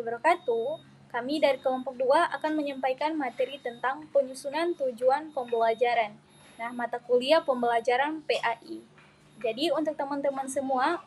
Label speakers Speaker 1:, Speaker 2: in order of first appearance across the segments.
Speaker 1: wabarakatuh. Kami dari kelompok 2 akan menyampaikan materi tentang penyusunan tujuan pembelajaran. Nah, mata kuliah pembelajaran PAI. Jadi untuk teman-teman semua,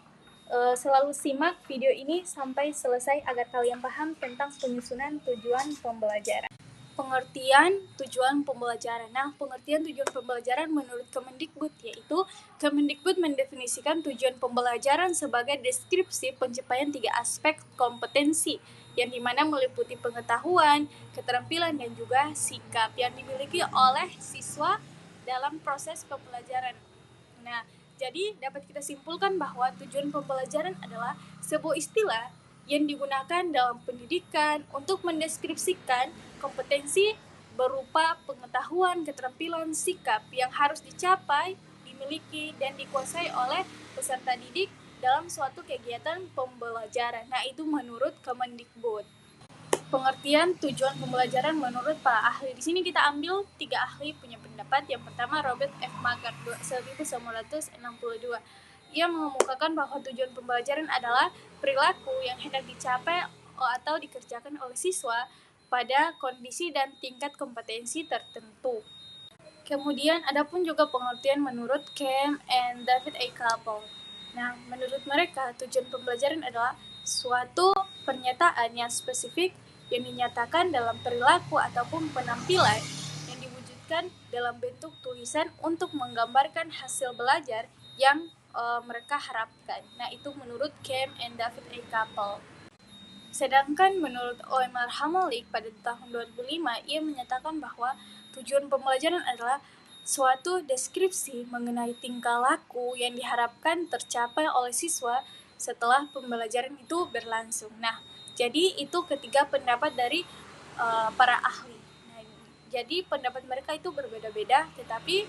Speaker 1: selalu simak video ini sampai selesai agar kalian paham tentang penyusunan tujuan pembelajaran. Pengertian tujuan pembelajaran. Nah, pengertian tujuan pembelajaran menurut Kemendikbud yaitu Kemendikbud mendefinisikan tujuan pembelajaran sebagai deskripsi pencapaian 3 aspek kompetensi yang dimana meliputi pengetahuan, keterampilan, dan juga sikap yang dimiliki oleh siswa dalam proses pembelajaran. Nah, jadi dapat kita simpulkan bahwa tujuan pembelajaran adalah sebuah istilah yang digunakan dalam pendidikan untuk mendeskripsikan kompetensi berupa pengetahuan, keterampilan, sikap yang harus dicapai, dimiliki, dan dikuasai oleh peserta didik dalam suatu kegiatan pembelajaran. Nah, itu menurut Kemendikbud. Pengertian tujuan pembelajaran menurut para ahli. Di sini kita ambil 3 ahli punya pendapat. Yang pertama Robert F. Maggard 1962. Ia mengemukakan bahwa tujuan pembelajaran adalah perilaku yang hendak dicapai atau dikerjakan oleh siswa pada kondisi dan tingkat kompetensi tertentu. Kemudian ada pun juga pengertian menurut Kem and David A. Kaplan. Nah, menurut mereka tujuan pembelajaran adalah suatu pernyataan yang spesifik yang dinyatakan dalam perilaku ataupun penampilan yang diwujudkan dalam bentuk tulisan untuk menggambarkan hasil belajar yang mereka harapkan. Nah, itu menurut Kem and David A. Kaplan. Sedangkan menurut Omar Hamalik pada tahun 2005, ia menyatakan bahwa tujuan pembelajaran adalah suatu deskripsi mengenai tingkah laku yang diharapkan tercapai oleh siswa setelah pembelajaran itu berlangsung. Nah, jadi itu ketiga pendapat dari para ahli. Nah, jadi pendapat mereka itu berbeda-beda, tetapi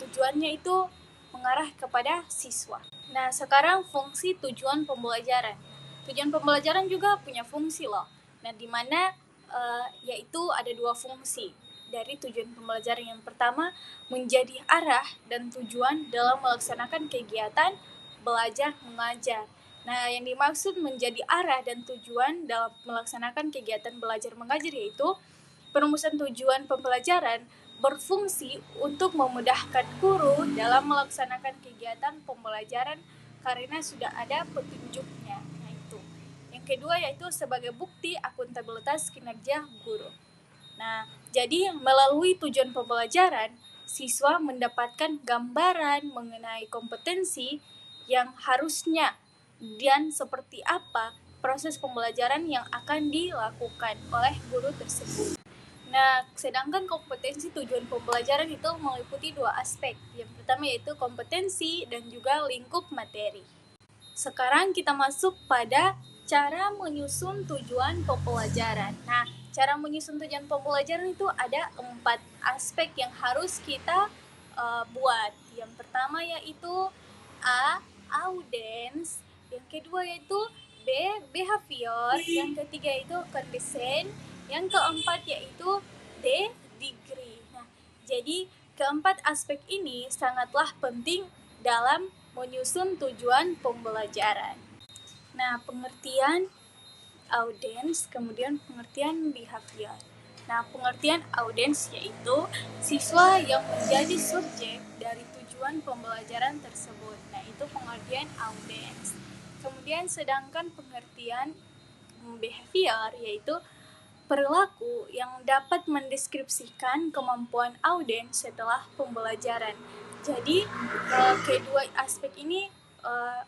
Speaker 1: tujuannya itu mengarah kepada siswa. Nah, sekarang fungsi tujuan pembelajaran. Tujuan pembelajaran juga punya fungsi loh. Nah, di mana yaitu ada 2 fungsi dari tujuan pembelajaran. Yang pertama, menjadi arah dan tujuan dalam melaksanakan kegiatan belajar mengajar. Nah, yang dimaksud menjadi arah dan tujuan dalam melaksanakan kegiatan belajar mengajar yaitu perumusan tujuan pembelajaran berfungsi untuk memudahkan guru dalam melaksanakan kegiatan pembelajaran karena sudah ada petunjuknya. Nah, itu. Yang kedua yaitu sebagai bukti akuntabilitas kinerja guru. Nah, jadi melalui tujuan pembelajaran, siswa mendapatkan gambaran mengenai kompetensi yang harusnya dan seperti apa proses pembelajaran yang akan dilakukan oleh guru tersebut. Nah, sedangkan kompetensi tujuan pembelajaran itu meliputi 2 aspek. Yang pertama yaitu kompetensi dan juga lingkup materi. Sekarang kita masuk pada cara menyusun tujuan pembelajaran. Nah, cara menyusun tujuan pembelajaran itu ada 4 aspek yang harus kita buat. Yang pertama yaitu A. Audience. Yang kedua yaitu B. Behavior. Yang ketiga yaitu condition. Yang keempat yaitu D. Degree. Nah, jadi keempat aspek ini sangatlah penting dalam menyusun tujuan pembelajaran. Nah, pengertian audience, kemudian pengertian behavior. Nah, pengertian audience yaitu siswa yang menjadi subjek dari tujuan pembelajaran tersebut. Nah, itu pengertian audience. Kemudian sedangkan pengertian behavior yaitu perilaku yang dapat mendeskripsikan kemampuan audiens setelah pembelajaran. Jadi kedua aspek ini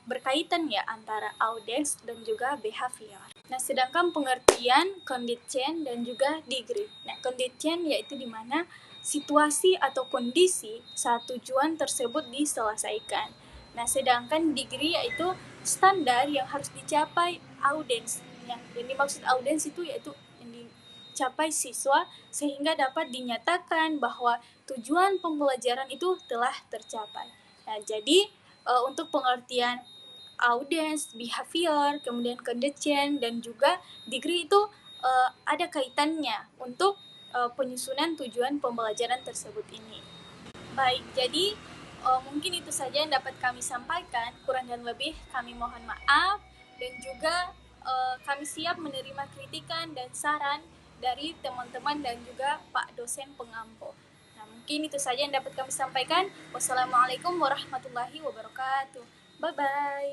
Speaker 1: berkaitan ya antara audiens dan juga behavior. Nah, sedangkan pengertian condition dan juga degree. Nah, condition yaitu di mana situasi atau kondisi saat tujuan tersebut diselesaikan. Nah, sedangkan degree yaitu standar yang harus dicapai audiens. Yang dimaksud audiens itu yaitu capai siswa sehingga dapat dinyatakan bahwa tujuan pembelajaran itu telah tercapai. Nah, jadi untuk pengertian audience, behavior, kemudian condition dan juga degree itu ada kaitannya untuk penyusunan tujuan pembelajaran tersebut ini. Baik, jadi mungkin itu saja yang dapat kami sampaikan. Kurang dan lebih kami mohon maaf dan juga kami siap menerima kritikan dan saran dari teman-teman dan juga Pak dosen pengampu. Nah, mungkin itu saja yang dapat kami sampaikan. Wassalamualaikum warahmatullahi wabarakatuh. Bye-bye.